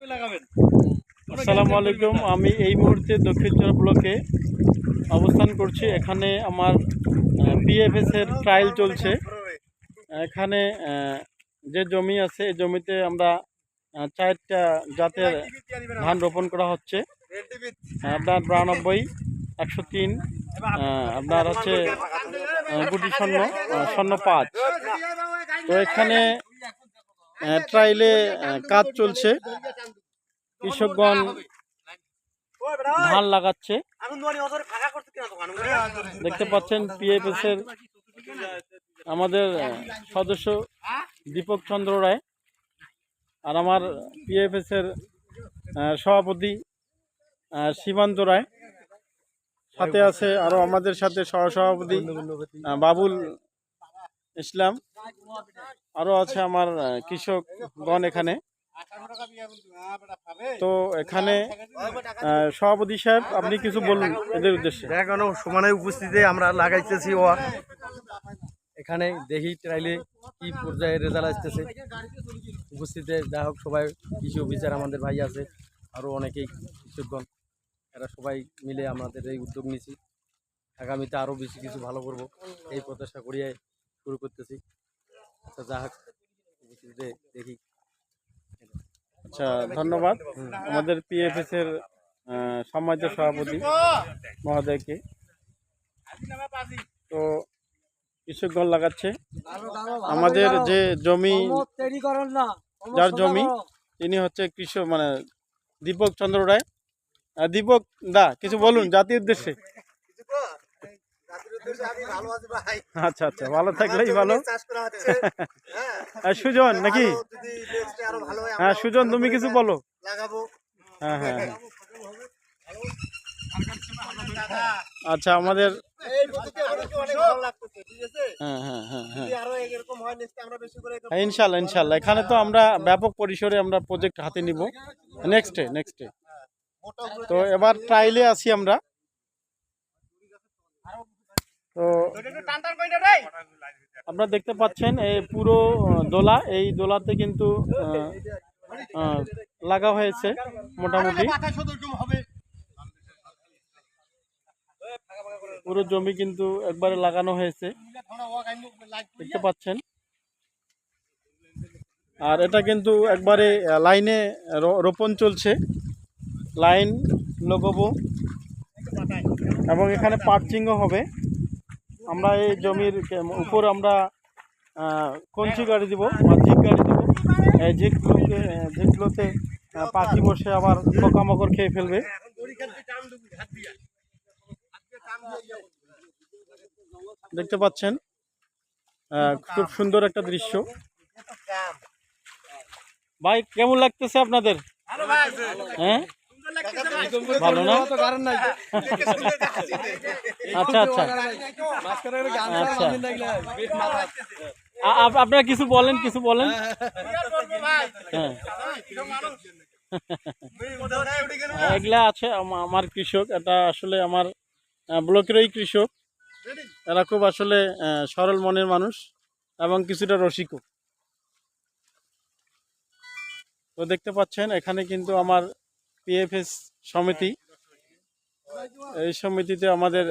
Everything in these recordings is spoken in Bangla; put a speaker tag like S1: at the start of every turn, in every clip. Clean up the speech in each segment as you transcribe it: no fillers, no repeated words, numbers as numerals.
S1: আসসালামু আলাইকুম। আমি এই মুহূর্তে দক্ষিণচর ব্লকে অবস্থান করছি। এখানে আমার পিএফএস এর ট্রায়াল চলছে। এখানে যে জমি আছে এই জমিতে আমরা 4টা জাতের ধান রোপণ করা হচ্ছে। আপনার 92, 103, আপনার হচ্ছে গুটি স্বর্ণ 5। তো এখানে ট্রায়ালে কাজ চলছে। কৃষকগণ ধান লাগাচ্ছে। দেখতে পাচ্ছেন পিএফএস এর আমাদের সদস্য দীপক চন্দ্র রায় আর আমার পিএফএস এর সভাপতি সীমান্ত রায়, সাথে আছে আরো আমাদের সাথে সহসভাপতি বাবুল ইসলাম, আরো আছে আমার কৃষকগণ এখানে। তো এখানে সভাপতি সাহেব, আপনি কিছু বলুন এদের উদ্দেশ্যে।
S2: এখনো সমানে উপস্থিতি আমরা লাগাইতেছি ও এখানে দেখি ট্রাইলে কি পর্যায়ে রেজাল্ট আসতেছে। উপস্থিতি যা হোক সবাই কৃষি অফিসার আমাদের ভাই আছে, আরও অনেকেই কৃষকগণ, এরা সবাই মিলে আমাদের এই উদ্যোগ নিয়েছি। আগামীতে আরও বেশি কিছু ভালো করব এই প্রচেষ্টা করিয়ে শুরু করতেছি। আচ্ছা, যা হোক উপস্থিতিতে দেখি।
S1: আচ্ছা, ধন্যবাদ আমাদের পিএফএস এর সম্মানিত সভাপতি মহোদয়কে। তো কৃষকগণ লাগাচ্ছে আমাদের যে জমি, যার জমি তিনি হচ্ছে কৃষক মানে দীপক চন্দ্র রায়। দীপক দা, কিছু বলুন জাতির উদ্দেশ্যে। আচ্ছা আচ্ছা, ভালো থাকলেই ভালো। সুজন নাকি? হ্যাঁ সুজন, তুমি কিছু বলো। হ্যাঁ হ্যাঁ হ্যাঁ, আচ্ছা আমাদের ইনশাল্লাহ ইনশাল্লাহ এখানে তো আমরা ব্যাপক পরিসরে আমরা প্রজেক্ট হাতে নিব নেক্সটে। তো এবার ট্রায়ালে আছি আমরা। তো আপনারা দেখতে পাচ্ছেন এই পুরো দোলা, এই দোলাতে কিন্তু লাগা হয়েছে মোটামুটি। পুরো জমি কিন্তু একবারে লাগানো হয়েছে, দেখতে পাচ্ছেন। আর এটা কিন্তু একবারে লাইনে রোপণ চলছে, লাইন লাগাবো এবং এখানে পার্চিংও হবে। আমরা এই জমির উপর আমরা কঞ্চি গাড়ি দিব বা ঝিক গাড়ি দিব। এই ঝিকগুলোতে পাখি বসে আবার পোকামাকড় খেয়ে ফেলবে। দেখতে পাচ্ছেন খুব সুন্দর একটা দৃশ্য। ভাই কেমন লাগতেছে আপনাদের? হ্যাঁ ভালো না? আচ্ছা আচ্ছা আচ্ছা, আপনারা কিছু বলেন হ্যাঁ। এগুলা আছে আমার কৃষক, এটা আসলে আমার ব্লকেরই কৃষক। এরা খুব আসলে সরল মনের মানুষ এবং কিছুটা রসিকও। তো দেখতে পাচ্ছেন এখানে কিন্তু আমার পিএফএস সমিতি, এই সমিতিতে আমাদের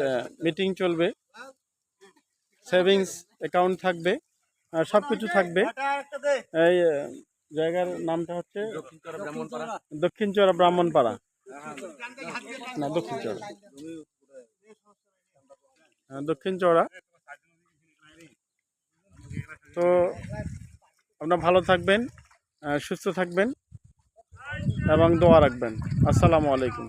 S1: মিটিং চলবে, সেভিংস অ্যাকাউন্ট থাকবে, সবকিছু থাকবে। এই জায়গার নামটা হচ্ছে দক্ষিণচর ব্রাহ্মণপাড়া, না দক্ষিণচড়া। তো আপনারা ভালো থাকবেন, সুস্থ থাকবেন এবং দোয়া রাখবেন। আসসালামু আলাইকুম।